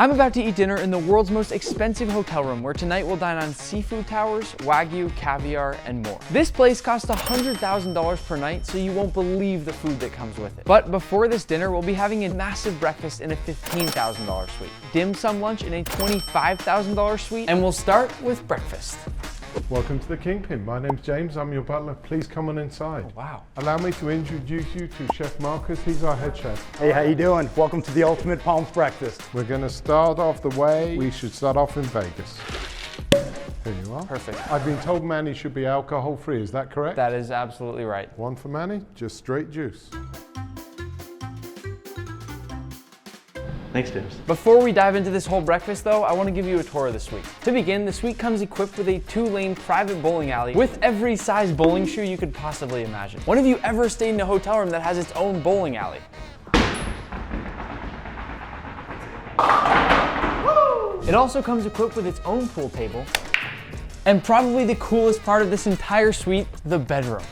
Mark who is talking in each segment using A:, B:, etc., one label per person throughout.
A: I'm about to eat dinner in the world's most expensive hotel room, where tonight we'll dine on seafood towers, wagyu, caviar, and more. This place costs $100,000 per night, so you won't believe the food that comes with it. But before this dinner, we'll be having a massive breakfast in a $15,000 suite, dim sum lunch in a $25,000 suite, and we'll start with breakfast.
B: Welcome to the Kingpin. My name's James, I'm your butler. Please come on inside.
A: Oh, wow.
B: Allow me to introduce you to Chef Marcus. He's our head chef.
C: Hey, how you doing? Welcome to the Ultimate Palms Breakfast.
B: We're going to start off the way we should start off in Vegas. Here you are.
A: Perfect.
B: I've been told Manny should be alcohol free, is that correct?
A: That is absolutely right.
B: One for Manny, just straight juice.
D: Thanks, James.
A: Before we dive into this whole breakfast though, I want to give you a tour of the suite. To begin, the suite comes equipped with a 2-lane private bowling alley with every size bowling shoe you could possibly imagine. When have you ever stayed in a hotel room that has its own bowling alley? It also comes equipped with its own pool table, and probably the coolest part of this entire suite, the bedroom.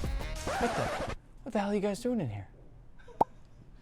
A: What the hell are you guys doing in here?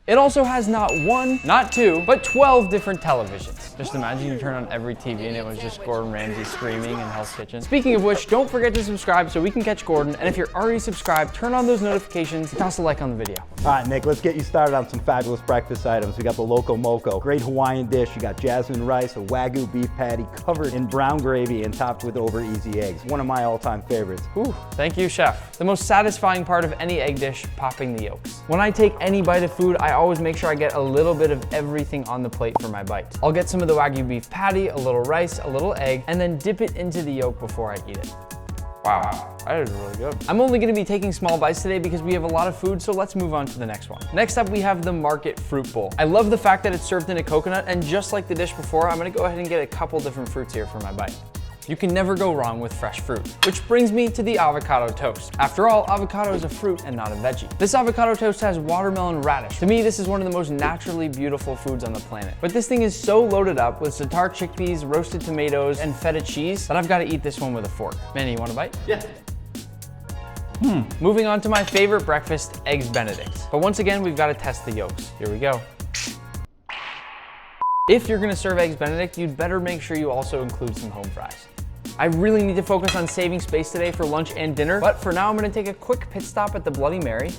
A: It also has not one, not two, but 12 different televisions. Just imagine you turn on every TV and it was just Gordon Ramsay screaming in Hell's Kitchen. Speaking of which, don't forget to subscribe so we can catch Gordon, and if you're already subscribed, turn on those notifications, toss a like on the video.
C: All right, Nick, let's get you started on some fabulous breakfast items. We got the Loco Moco, great Hawaiian dish. You got jasmine rice, a wagyu beef patty covered in brown gravy and topped with over easy eggs. One of my all-time favorites.
A: Ooh, thank you, chef. The most satisfying part of any egg dish, popping the yolks. When I take any bite of food, I always make sure I get a little bit of everything on the plate for my bite. I'll get some of the wagyu beef patty, a little rice, a little egg, and then dip it into the yolk before I eat it. Wow, that is really good. I'm only gonna be taking small bites today because we have a lot of food, so let's move on to the next one. Next up, we have the Market Fruit Bowl. I love the fact that it's served in a coconut, and just like the dish before, I'm gonna go ahead and get a couple different fruits here for my bite. You can never go wrong with fresh fruit, which brings me to the avocado toast. After all, avocado is a fruit and not a veggie. This avocado toast has watermelon radish. To me, this is one of the most naturally beautiful foods on the planet. But this thing is so loaded up with za'atar chickpeas, roasted tomatoes, and feta cheese that I've got to eat this one with a fork. Manny, you want a bite?
D: Yeah.
A: Moving on to my favorite breakfast, Eggs Benedict. But once again, we've got to test the yolks. Here we go. If you're gonna serve Eggs Benedict, you'd better make sure you also include some home fries. I really need to focus on saving space today for lunch and dinner, but for now I'm gonna take a quick pit stop at the Bloody Mary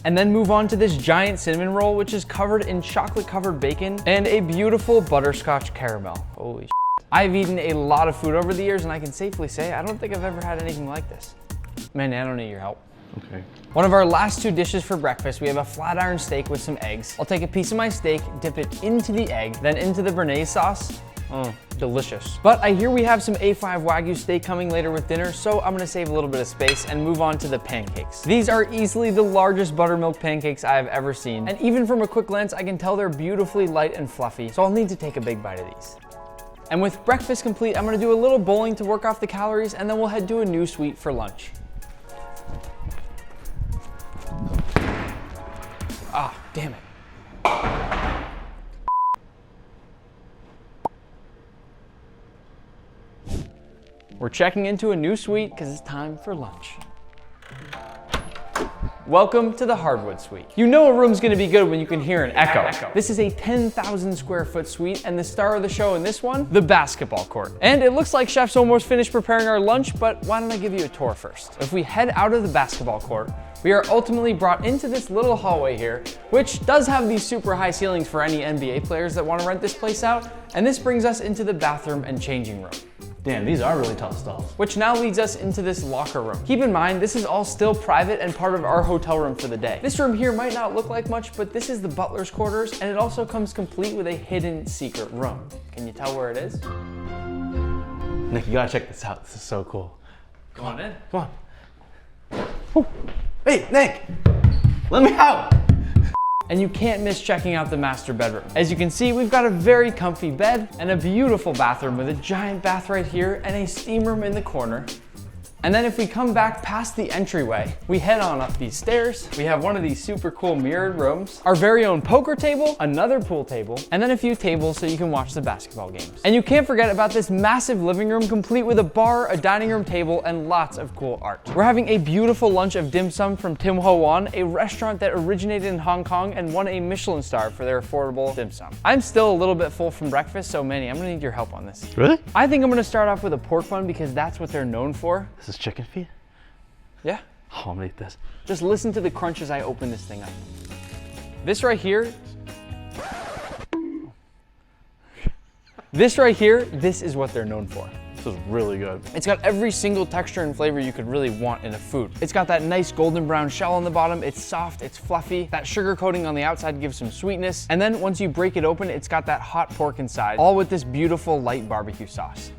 A: and then move on to this giant cinnamon roll, which is covered in chocolate-covered bacon and a beautiful butterscotch caramel. Holy shit. I've eaten a lot of food over the years, and I can safely say I don't think I've ever had anything like this. Man, I don't need your help.
D: Okay.
A: One of our last two dishes for breakfast, we have a flat iron steak with some eggs. I'll take a piece of my steak, dip it into the egg, then into the béarnaise sauce. Delicious. But I hear we have some A5 Wagyu steak coming later with dinner, so I'm gonna save a little bit of space and move on to the pancakes. These are easily the largest buttermilk pancakes I have ever seen, and even from a quick glance, I can tell they're beautifully light and fluffy, so I'll need to take a big bite of these. And with breakfast complete, I'm gonna do a little bowling to work off the calories, and then we'll head to a new suite for lunch. Ah, damn it. We're checking into a new suite because it's time for lunch. Welcome to the hardwood suite. You know a room's gonna be good when you can hear an echo. This is a 10,000 square foot suite, and the star of the show in this one, the basketball court. And it looks like Chef's almost finished preparing our lunch, but why don't I give you a tour first? If we head out of the basketball court, we are ultimately brought into this little hallway here, which does have these super high ceilings for any NBA players that want to rent this place out. And this brings us into the bathroom and changing room.
D: Damn, these are really tall stalls.
A: Which now leads us into this locker room. Keep in mind, this is all still private and part of our hotel room for the day. This room here might not look like much, but this is the butler's quarters, and it also comes complete with a hidden secret room. Can you tell where it is?
D: Nick, you gotta check this out. This is so cool.
A: Come on in.
D: Come on. Whew. Hey, Nick, let me out.
A: And you can't miss checking out the master bedroom. As you can see, we've got a very comfy bed and a beautiful bathroom with a giant bath right here and a steam room in the corner. And then if we come back past the entryway, we head on up these stairs. We have one of these super cool mirrored rooms, our very own poker table, another pool table, and then a few tables so you can watch the basketball games. And you can't forget about this massive living room complete with a bar, a dining room table, and lots of cool art. We're having a beautiful lunch of dim sum from Tim Ho Wan, a restaurant that originated in Hong Kong and won a Michelin star for their affordable dim sum. I'm still a little bit full from breakfast, so Manny, I'm gonna need your help on this.
D: Really?
A: I think I'm gonna start off with a pork bun because that's what they're known for.
D: This is chicken feet?
A: Yeah.
D: Oh, I'm gonna eat this.
A: Just listen to the crunch as I open this thing up. This right here, this is what they're known for.
D: This is really good.
A: It's got every single texture and flavor you could really want in a food. It's got that nice golden brown shell on the bottom. It's soft, it's fluffy. That sugar coating on the outside gives some sweetness. And then once you break it open, it's got that hot pork inside, all with this beautiful light barbecue sauce.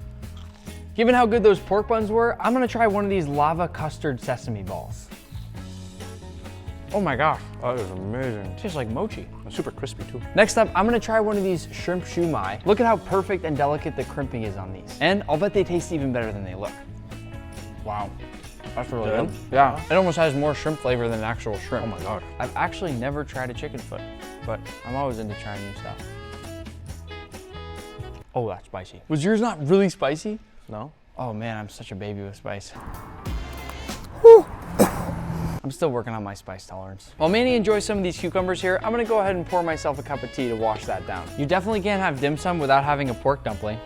A: Given how good those pork buns were, I'm gonna try one of these lava custard sesame balls. Oh my gosh,
D: That is amazing.
A: it tastes like mochi.
D: It's super crispy too.
A: Next up, I'm gonna try one of these shrimp shumai. Look at how perfect and delicate the crimping is on these. And I'll bet they taste even better than they look. Wow, that's really good. Yeah, it almost has more shrimp flavor than actual shrimp.
D: Oh my God.
A: I've actually never tried a chicken foot, but I'm always into trying new stuff. Oh, that's spicy. Was yours not really spicy?
D: No?
A: Oh man, I'm such a baby with spice. Whew. I'm still working on my spice tolerance. While Manny enjoys some of these cucumbers here, I'm gonna go ahead and pour myself a cup of tea to wash that down. You definitely can't have dim sum without having a pork dumpling.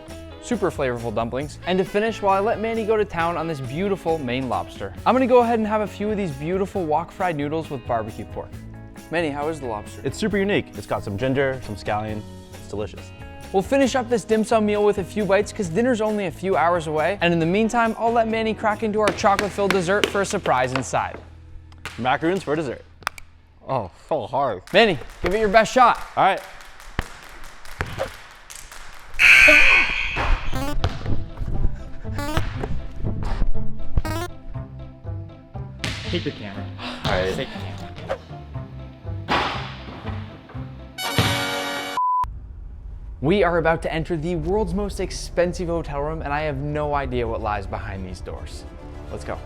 A: Super flavorful dumplings. And to finish, while I let Manny go to town on this beautiful Maine lobster, I'm gonna go ahead and have a few of these beautiful wok fried noodles with barbecue pork. Manny, how is the lobster?
D: It's super unique. It's got some ginger, some scallion. It's delicious.
A: We'll finish up this dim sum meal with a few bites because dinner's only a few hours away. And in the meantime, I'll let Manny crack into our chocolate-filled dessert for a surprise inside.
D: Macaroons for dessert. Oh, so hard.
A: Manny, give it your best shot.
D: All right.
A: Take the camera.
D: All right.
A: Take the camera. We are about to enter the world's most expensive hotel room, and I have no idea what lies behind these doors. Let's go.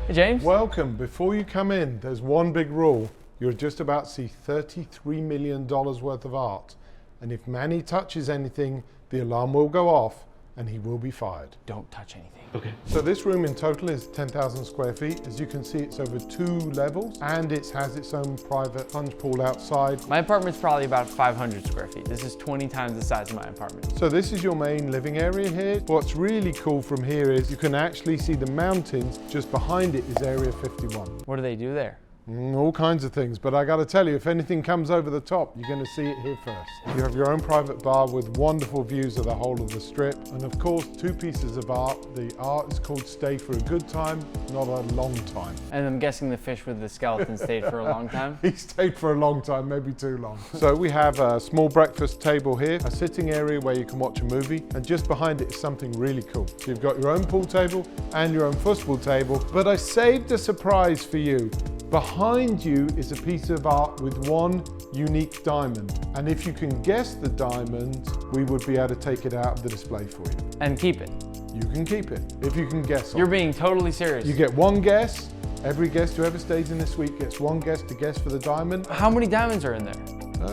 A: Hey, James.
B: Welcome. Before you come in, there's one big rule. You're just about to see $33 million worth of art. And if Manny touches anything, the alarm will go off and he will be fired.
A: Don't touch anything.
D: Okay.
B: So this room in total is 10,000 square feet. As you can see, it's over 2 levels and it has its own private plunge pool outside.
A: My apartment's probably about 500 square feet. This is 20 times the size of my apartment.
B: So this is your main living area here. What's really cool from here is you can actually see the mountains. Just behind it is Area 51.
A: What do they do there?
B: All kinds of things, but I got to tell you, if anything comes over the top, you're going to see it here first. You have your own private bar with wonderful views of the whole of the strip, and of course, 2 pieces of art. The art is called Stay for a Good Time, not a long time.
A: And I'm guessing the fish with the skeleton stayed for a long time.
B: He stayed for a long time, maybe too long. So we have a small breakfast table here, a sitting area where you can watch a movie, and just behind it is something really cool. So you've got your own pool table and your own football table, but I saved a surprise for you. Behind you is a piece of art with one unique diamond. And if you can guess the diamond, we would be able to take it out of the display for you.
A: And keep it.
B: You can keep it, if you can guess it.
A: You're being totally serious.
B: You get one guess. Every guest who ever stays in this suite gets one guess to guess for the diamond.
A: How many diamonds are in there?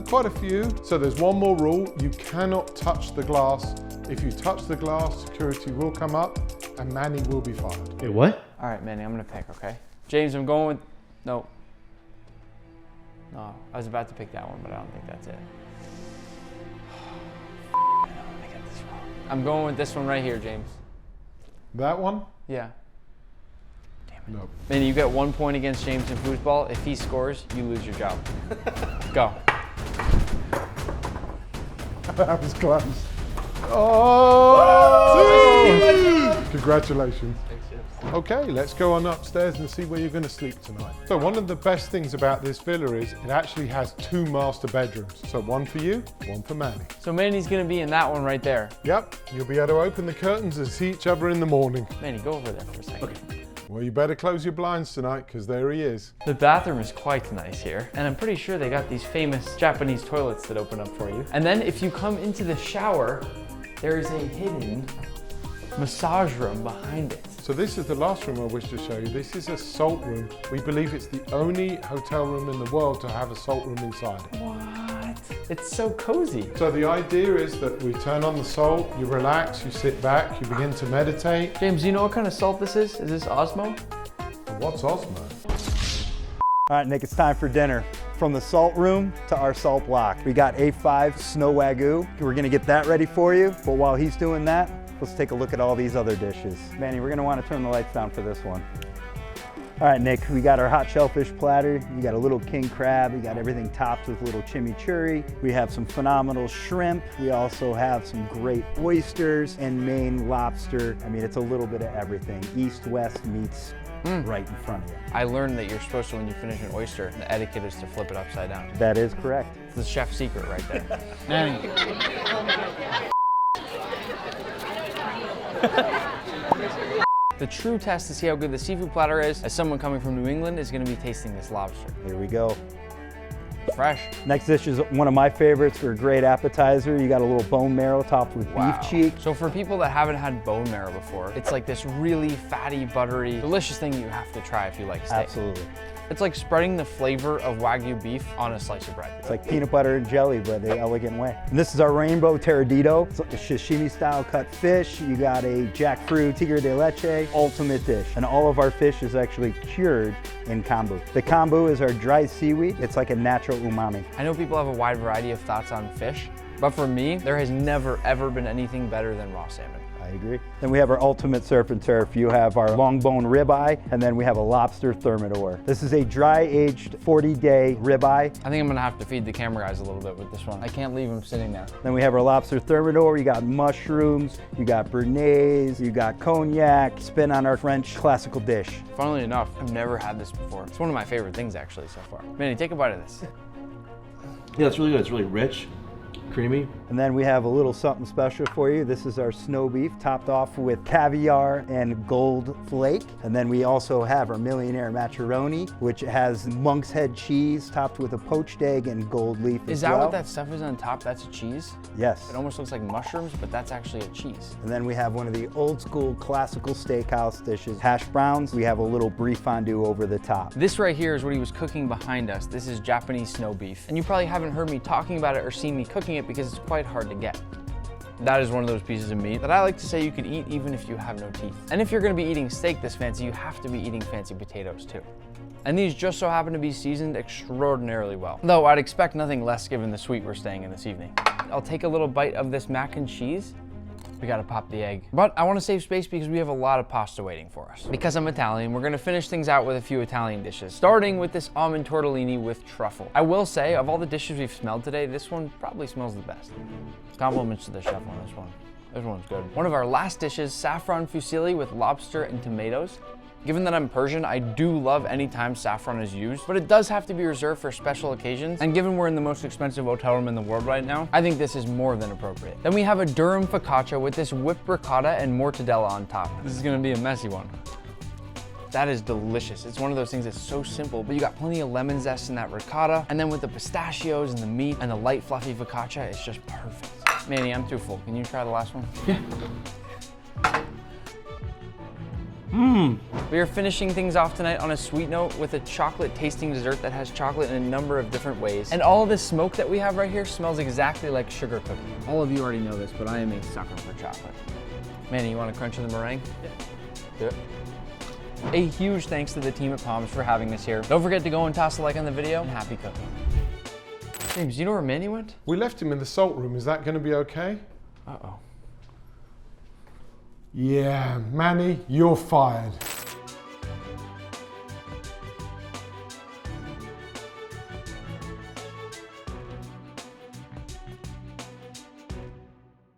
B: Quite a few. So there's one more rule. You cannot touch the glass. If you touch the glass, security will come up and Manny will be fired.
D: Wait, what?
A: All right, Manny, I'm gonna pick, okay? James, I'm going with, no. No, I was about to pick that one, but I don't think that's it. I get this wrong. I'm going with this one right here, James.
B: That one?
A: Yeah.
B: No.
A: Manny, you get 1 point against James in foosball. If he scores, you lose your job. Go.
B: That was close. Oh! Congratulations. Okay, let's go on upstairs and see where you're going to sleep tonight. So one of the best things about this villa is it actually has 2 master bedrooms. So one for you, one for Manny.
A: So Manny's gonna be in that one right there.
B: Yep, you'll be able to open the curtains and see each other in the morning.
A: Manny, go over there for a second. Okay.
B: Well, you better close your blinds tonight because there he is.
A: The bathroom is quite nice here, and I'm pretty sure they got these famous Japanese toilets that open up for you. And then if you come into the shower, there is a hidden massage room behind it.
B: So this is the last room I wish to show you. This is a salt room. We believe it's the only hotel room in the world to have a salt room inside it.
A: What? It's so cozy.
B: So the idea is that we turn on the salt, you relax, you sit back, you begin to meditate.
A: James, do you know what kind of salt this is? Is this Osmo?
B: What's Osmo?
C: All right, Nick, it's time for dinner. From the salt room to our salt block. We got A5 snow Wagyu. We're gonna get that ready for you, but while he's doing that, let's take a look at all these other dishes. Manny, we're gonna wanna turn the lights down for this one. All right, Nick, we got our hot shellfish platter. You got a little king crab. You got everything topped with little chimichurri. We have some phenomenal shrimp. We also have some great oysters and Maine lobster. I mean, it's a little bit of everything. East-West meets right in front of you.
A: I learned that you're supposed to, when you finish an oyster, the etiquette is to flip it upside down.
C: That is correct.
A: It's the chef's secret right there. Manny. The true test to see how good the seafood platter is, as someone coming from New England, is gonna be tasting this lobster.
C: Here we go.
A: Fresh.
C: Next dish is one of my favorites for a great appetizer. You got a little bone marrow topped with beef cheek.
A: So for people that haven't had bone marrow before, it's like this really fatty, buttery, delicious thing you have to try if you like steak.
C: Absolutely.
A: It's like spreading the flavor of Wagyu beef on a slice of bread.
C: It's like peanut butter and jelly, but the elegant way. And this is our rainbow terradito. It's a sashimi style cut fish. You got a jackfruit tigre de leche, ultimate dish. And all of our fish is actually cured in kombu. The kombu is our dry seaweed. It's like a natural umami.
A: I know people have a wide variety of thoughts on fish, but for me, there has never ever been anything better than raw salmon.
C: I agree. Then we have our ultimate surf and turf. You have our long bone ribeye, and then we have a lobster thermidor. This is a dry aged 40-day ribeye.
A: I think I'm gonna have to feed the camera guys a little bit with this one. I can't leave them sitting there.
C: Then we have our lobster thermidor. You got mushrooms, you got béarnaise, you got cognac, spin on our French classical dish.
A: Funnily enough, I've never had this before. It's one of my favorite things actually so far. Manny, take a bite of this.
D: Yeah, it's really good. It's really rich, creamy.
C: And then we have a little something special for you. This is our snow beef topped off with caviar and gold flake. And then we also have our millionaire macaroni, which has monk's head cheese topped with a poached egg and gold leaf
A: Is
C: as
A: that
C: well.
A: what that stuff is on top? That's a cheese?
C: Yes.
A: It almost looks like mushrooms, but that's actually a cheese.
C: And then we have one of the old school classical steakhouse dishes, hash browns. We have a little brie fondue over the top.
A: This right here is what he was cooking behind us. This is Japanese snow beef. And you probably haven't heard me talking about it or seen me cooking it because it's quite hard to get. That is one of those pieces of meat that I like to say you could eat even if you have no teeth. And if you're gonna be eating steak this fancy, you have to be eating fancy potatoes too. And these just so happen to be seasoned extraordinarily well. Though I'd expect nothing less given the suite we're staying in this evening. I'll take a little bite of this mac and cheese. We gotta pop the egg. But I wanna save space because we have a lot of pasta waiting for us. Because I'm Italian, we're gonna finish things out with a few Italian dishes, starting with this almond tortellini with truffle. I will say, of all the dishes we've smelled today, this one probably smells the best. Compliments to the chef on this one. This one's good. One of our last dishes, saffron fusilli with lobster and tomatoes. Given that I'm Persian, I do love any time saffron is used, but it does have to be reserved for special occasions. And given we're in the most expensive hotel room in the world right now, I think this is more than appropriate. Then we have a Durham focaccia with this whipped ricotta and mortadella on top. This is gonna be a messy one. That is delicious. It's one of those things that's so simple, but you got plenty of lemon zest in that ricotta, and then with the pistachios and the meat and the light fluffy focaccia, it's just perfect. Manny, I'm too full. Can you try the last one?
D: Yeah.
A: We are finishing things off tonight on a sweet note with a chocolate tasting dessert that has chocolate in a number of different ways. And all of this smoke that we have right here smells exactly like sugar cookie. All of you already know this, but I am a sucker for chocolate. Manny, you want to crunch in the meringue? Yeah. Do it. A huge thanks to the team at Palms for having us here. Don't forget to go and toss a like on the video, and happy cooking. James, do you know where Manny went?
B: We left him in the salt room. Is that going to be okay?
A: Uh-oh.
B: Yeah, Manny, you're fired.